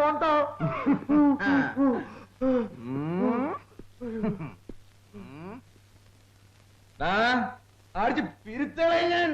Auto. അടിച്ച് പിരുത്തളെ ഞാൻ.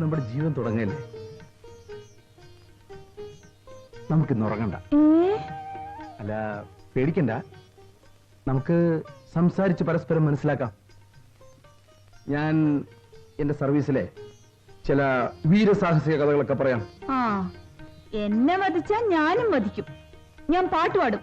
നമ്മുടെ ജീവൻ തുടങ്ങല്ലേ, നമുക്കിന്ന് ഉറങ്ങണ്ട. അല്ല, പേടിക്കണ്ട, നമുക്ക് സംസാരിച്ച് പരസ്പരം മനസ്സിലാക്കാം. ഞാൻ എന്റെ സർവീസിലെ ചില വീരസാഹസിക കഥകളൊക്കെ പറയാം. എന്നെ വധിച്ചാ ഞാനും വധിക്കും. ഞാൻ പാട്ടുപാടും.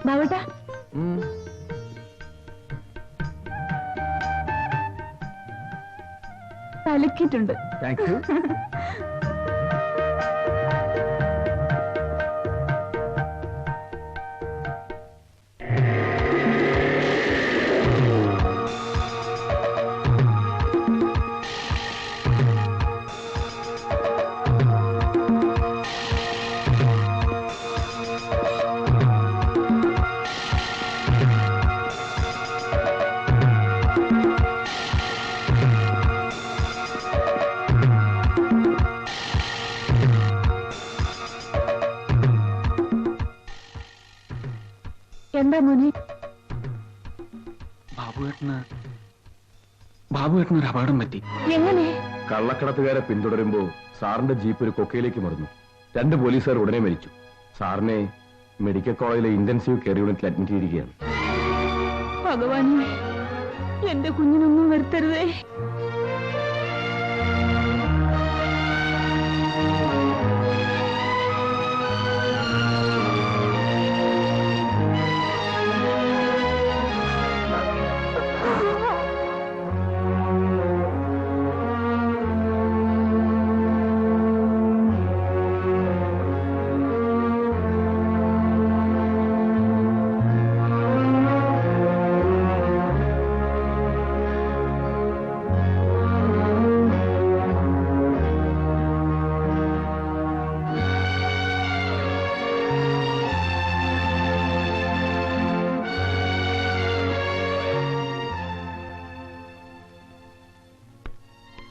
ബാബുട്ടാ, തലക്കിട്ടുണ്ട്. Thank you. എന്താ മോനെ? ബാബുവേട്ടനൊരു അപകടം പറ്റി. എങ്ങനെ? കള്ളക്കടത്തുകാരെ പിന്തുടരുമ്പോ സാറിന്റെ ജീപ്പ് ഒരു കൊക്കയിലേക്ക് മറിഞ്ഞു. 2 പോലീസുകാർ ഉടനെ മരിച്ചു. സാറിനെ മെഡിക്കൽ കോളേജിലെ ഇന്റൻസീവ് കെയർ യൂണിറ്റിൽ അഡ്മിറ്റ് ചെയ്തിരിക്കുകയാണ്. ഭഗവാനെ, എന്റെ കുഞ്ഞിനൊന്നും വരുത്തരുതേ.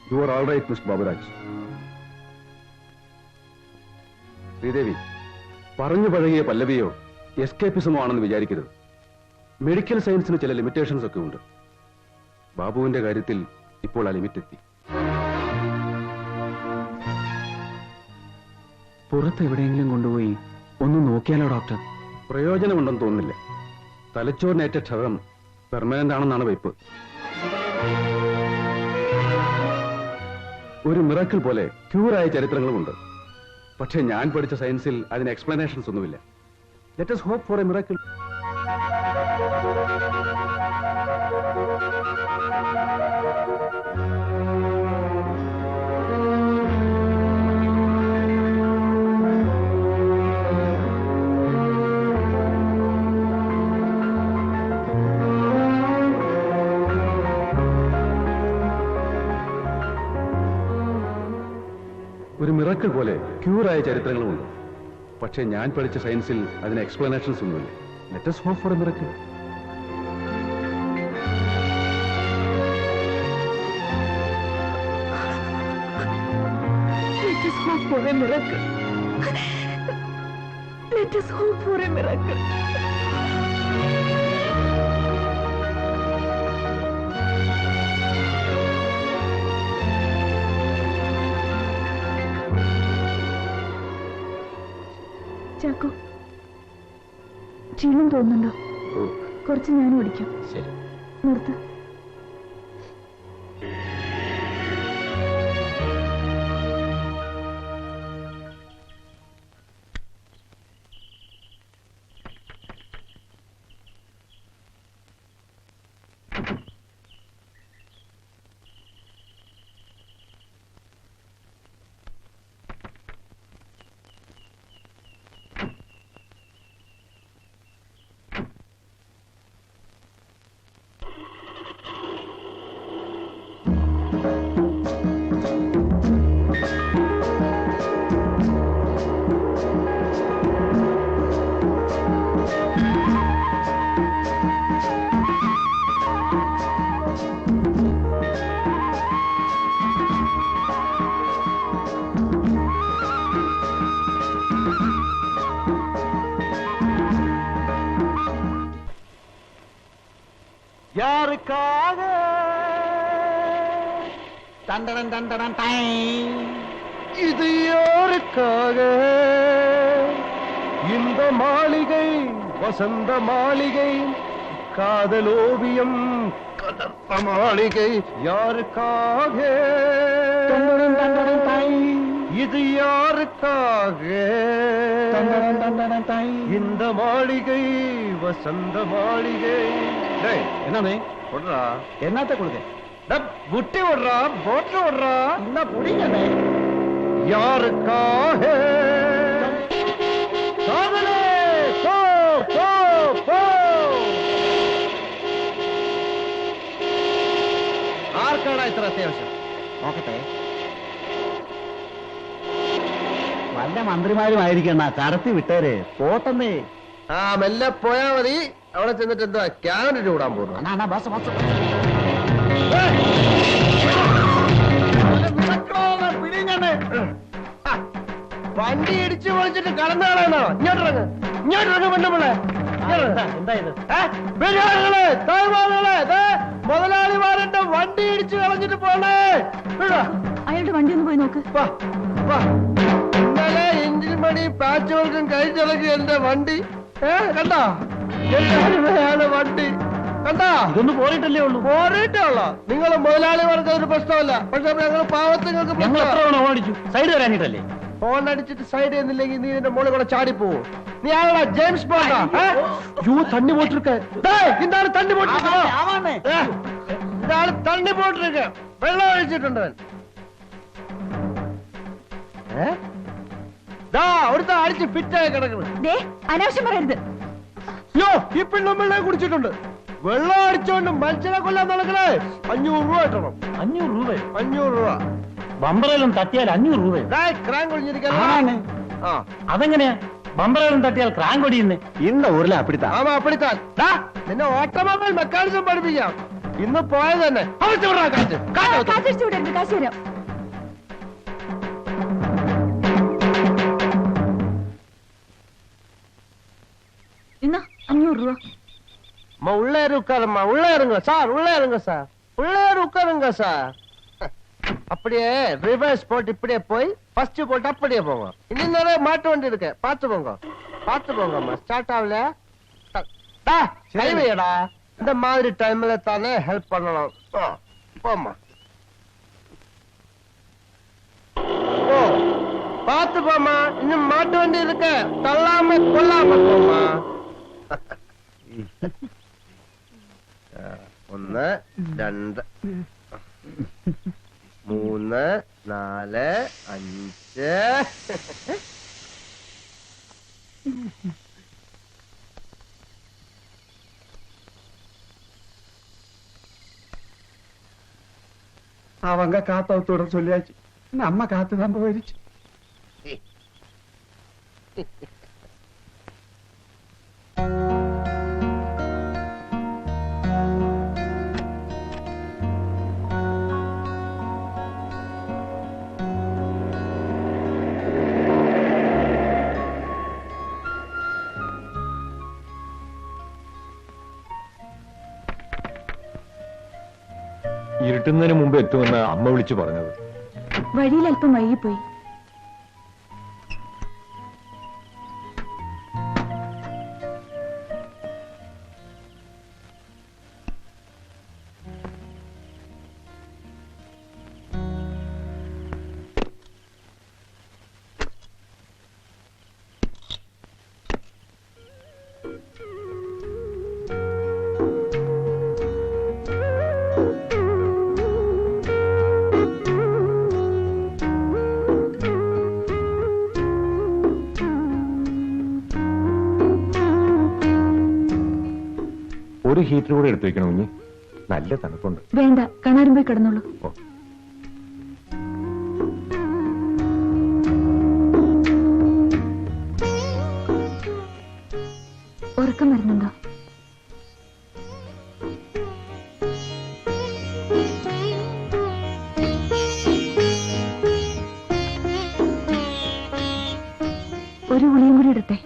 You are all right, Miss Baburaj. Sridevi, പറഞ്ഞു പഴകിയ പല്ലവിയോ എസ്കേപ്പിസമോ ആണെന്ന് വിചാരിക്കരുത്. മെഡിക്കൽ സയൻസിന് ചില ലിമിറ്റേഷൻസ് ഒക്കെ ഉണ്ട്. ബാബുവിന്റെ കാര്യത്തിൽ ഇപ്പോൾ ആ ലിമിറ്റ് എത്തി. പുറത്ത് എവിടെയെങ്കിലും കൊണ്ടുപോയി ഒന്ന് നോക്കിയാലോ ഡോക്ടർ? പ്രയോജനമുണ്ടെന്ന് തോന്നുന്നില്ല. തലച്ചോറിനേറ്റ ക്ഷതം പെർമനന്റ് ആണെന്നാണ് വയ്പ്. ഒരു മിറക്കിൾ പോലെ ക്യൂറായ ചരിത്രങ്ങളുമുണ്ട്. പക്ഷെ ഞാൻ പഠിച്ച സയൻസിൽ അതിന് എക്സ്പ്ലനേഷൻസ് ഒന്നുമില്ല. Let us hope for a miracle. ഒരു മിറക്കിൾ പോലെ ക്യൂറായ ചരിത്രങ്ങളുമുണ്ട്. പക്ഷേ ഞാൻ പഠിച്ച സയൻസിൽ അതിന് എക്സ്പ്ലനേഷൻസ് ഒന്നുമില്ല. Let us hope for a miracle. Let us hope for a miracle. Let us hope for a miracle. Chacko, ക്ഷീണം തോന്നുന്നുണ്ടോ? കുറച്ച് ഞാനും ഓടിക്കാം. ശരി. നിർത്ത്. யாருக்காக தண்டனம் தண்டனம் இது யாருக்காக இந்த மாளிகை வசந்த மாளிகை காதலோவியம் கதர்த்த மாளிகை யாருக்காக தண்டனம் தண்டனம் இது யாருக்காக தண்டனம் தண்டனம் இந்த மாளிகை வசந்த மாளிகை என்ன விடுறா என்னத்த கொடுக்க புட்டி விடுறா போட்டு விடுறா என்ன புடிங்க யாருக்காக காதலே போ போ போ ആർക്കാണ് ഇത്ര അത്യാവശ്യം നോക്കട്ടെ വല്ല മന്ത്രിമാരുമായിരിക്കണ കടത്തി വിട്ടേര് പോട്ടെന്നേ ആ മെല്ലെ പോയാ മതി അവിടെ ചെന്നിട്ട് എന്താ ക്യാൻഡിറ്റ് കൂടാൻ പോകുന്നു വണ്ടി ഇടിച്ചു പൊളിച്ചിട്ട് കടന്നാളാണോ ഇങ്ങോട്ടിറങ്ങ് പെണ്ണുപിള്ളേ മുതലാളിമാരുടെ വണ്ടി ഇടിച്ചു കളഞ്ഞിട്ട് പോണേ അയാളുടെ വണ്ടി ഒന്ന് പോയി നോക്ക്. ഇന്നലെ എഞ്ചിൻ പണി പാച്ച് വർക്കും കഴിച്ചിളക്കി എന്റെ വണ്ടി കണ്ടോ എല്ലാവരും വണ്ടി കണ്ടാ ഇതൊന്ന് പോയിട്ടല്ലേ ഉള്ളൂ പോയിട്ടേ ഉള്ളൂ. നിങ്ങൾ മുതലാളിമാർക്ക് ഒരു പ്രശ്നമല്ല, പക്ഷെ ഞങ്ങൾ പാവത്തുങ്ങൾക്ക് ഓടിച്ചു സൈഡ് വരാനിട്ടല്ലേ. ഫോൺ അടിച്ചിട്ട് സൈഡ് ചെയ്യുന്നില്ലെങ്കിൽ നീ നിന്റെ മോളിൽ കൂടെ ചാടിപ്പോവോ? നീ ആളാ ജെയിംസ് ബോണ്ടാ? തണ്ണി പോട്ടിരിക്ക ഇന്നാള് തണ്ണി പോട്ടിരിക്ക ഇന്നാള് തണ്ണി പോട്ടിരിക്ക വെള്ളം ഒഴിച്ചിട്ടുണ്ട് അവിടുത്തെ അടിച്ച് ഫിറ്റായി കിടക്കുന്നത്. അനാവശ്യം പറയരുത്. യോ ഈ പെണ്ണുമ്പിള്ളയെ കുടിച്ചിട്ടുണ്ട്. വെള്ളം അടിച്ചോണ്ട് മനുഷ്യനെ കൊല്ലാൻ നടക്കണേ 500 രൂപ കിട്ടണം. 500 രൂപ ബമ്പറേലും തട്ടിയാൽ 500 രൂപ. ക്രാങ്ക് ഒഴിഞ്ഞിരിക്കാൻ അതെങ്ങനെയാ? ബമ്പറേലും തട്ടിയാൽ ക്രാങ്ക് ഒടിയുന്നേ? ഇന്ന ഊരിലെ അപ്പിടിത്താ. ആമാ അപ്പിടിത്താൻ നിന്നെ ഓട്ടോമൊബൈൽ മെക്കാനിസം പഠിപ്പിക്കാം. ഇന്ന് പോയത് തന്നെ കാശടിച്ചു വിടരുത്. കാശ് തരാം. ഇന്ന 500 രൂപ. உள்ளே உட்காருமா, உள்ளே இருங்க சார், உள்ளே இருங்க சார், உள்ளே உட்காருங்க சார். அப்படியே ரிவர்ஸ் போட்டு இப்படியே போய் ஃபர்ஸ்ட் போட்டு அப்படியே போங்க. இன்னும் நிறைய மாட்டு வண்டி இருக்கு, பார்த்து போங்க, பார்த்து போங்கம்மா. ஸ்டார்ட் ஆகல கைவையடா. இந்த மாதிரி டைம்ல தானே ஹெல்ப் பண்ணலாம். போமா ஓ பார்த்து போமா. இன்னும் மாட்டு வண்டி இருக்கு, தள்ளாம கொல்லாம போமா. 1 2 3 4 5 அவங்க காத்தாவத்தோட சொல்லியாச்சு. நம்ம காத்து தான் போயிருச்சு. ഇരുട്ടുന്നതിന് മുമ്പ് എത്തുമെന്ന് അമ്മ വിളിച്ചു പറഞ്ഞത്. വഴിയിൽ അല്പം വൈകിപ്പോയി. ഒരു ഹീറ്റർ കൂടെ എടുത്തു വെക്കണം കുഞ്ഞ്, നല്ല തണുപ്പുണ്ട്. വേണ്ട, കണാരം പോയി കിടന്നോളൂ. ഓ. ഉറക്കം വരുന്നുണ്ടോ? ഒരു ഗുളിയും കൂടി എടുത്തേ.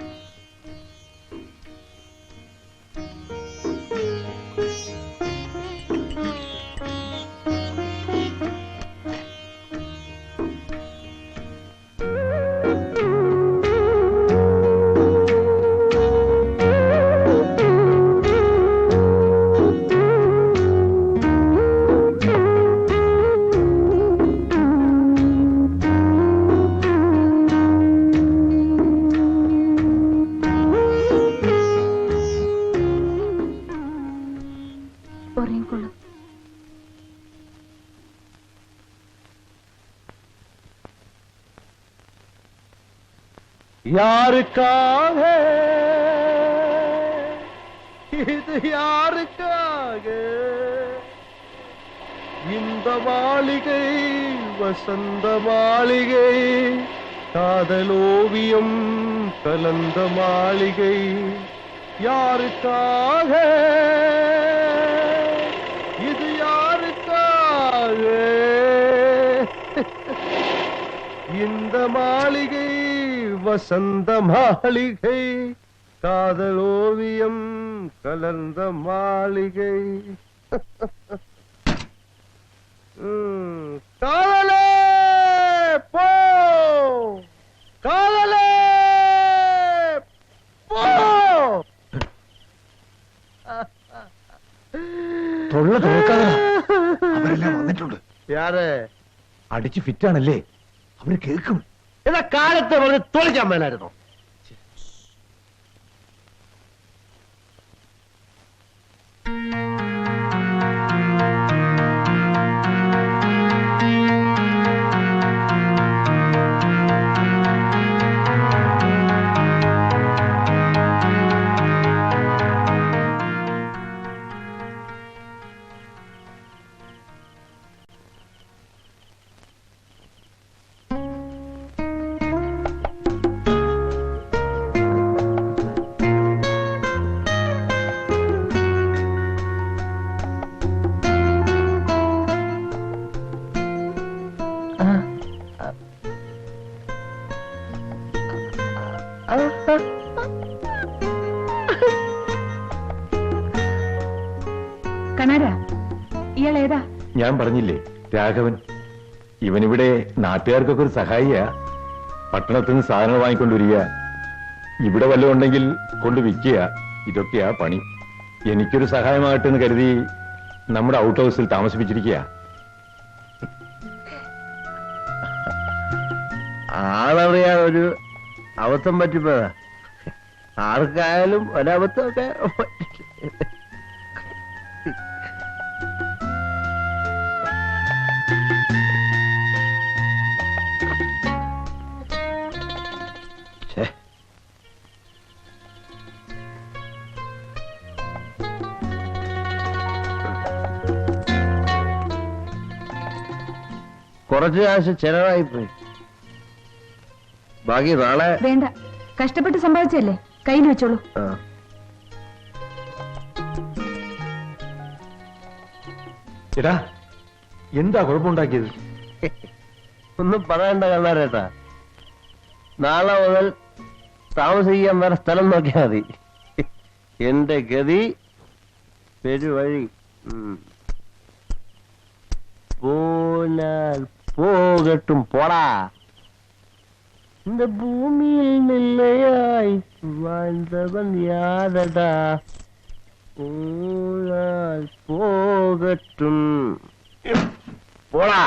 யாருக்காக இது யாருக்காக இந்த மாளிகை வசந்த மாளிகை காதலோவியம் கலந்த மாளிகை யாருக்காக இது யாருக்காக இந்த மாளிகை வசந்த மாளிகை காதலோவியம் கலந்த மாளிகை காதலே போ காதலே പോ തൊള്ള തുറക്കാതെ അവരെല്ലാം വന്നിട്ടുണ്ട്. യാരെ അടിച്ച് ഫിറ്റാണല്ലേ, അവര് കേൾക്കും. എന്നാ കാലത്തെ പറഞ്ഞ് തോളിക്കാൻ മേലായിരുന്നോ? കണാരാ, ഇയാൾ ഏതാ? ഞാൻ പറഞ്ഞില്ലേ, രാഘവൻ. ഇവനിവിടെ നാട്ടുകാർക്കൊക്കെ ഒരു സഹായിയാ. പട്ടണത്തിൽ നിന്ന് സാധനങ്ങൾ വാങ്ങിക്കൊണ്ടുവരിക, ഇവിടെ വല്ലതും ഉണ്ടെങ്കിൽ കൊണ്ട് വിൽക്കുക, ഇതൊക്കെയാ പണി. എനിക്കൊരു സഹായമാകട്ടെ എന്ന് കരുതി നമ്മുടെ ഔട്ട് ഹൗസിൽ താമസിപ്പിച്ചിരിക്കുക. ആളറിയാൻ ഒരു അബദ്ധം പറ്റിപ്പോയതാ. ആർക്കായാലും ഒരബദ്ധമൊക്കെ കുറച്ച് കാശ് ചെലവായിപ്പോയി. ബാക്കി നാളെ വേണ്ട, കഷ്ടപ്പെട്ട് സമ്പാദിച്ചല്ലേ, കയ്യിൽ വെച്ചോളൂ. ചേട്ടാ, എന്താ കുഴപ്പമുണ്ടാക്കിയത്? ഒന്നും പറയണ്ട കണ്ണാരേട്ടാ. നാളെ മുതൽ താമസിക്കാൻ വേറെ സ്ഥലം നോക്കിയാൽ മതി. എന്റെ ഗതി പെരുവഴി. പോനാൽ പോകട്ടും പോടാ. இந்த பூமியில் நிலையாய் வாழ்ந்தவன் யாரடா. போனால் போகட்டும் போடா.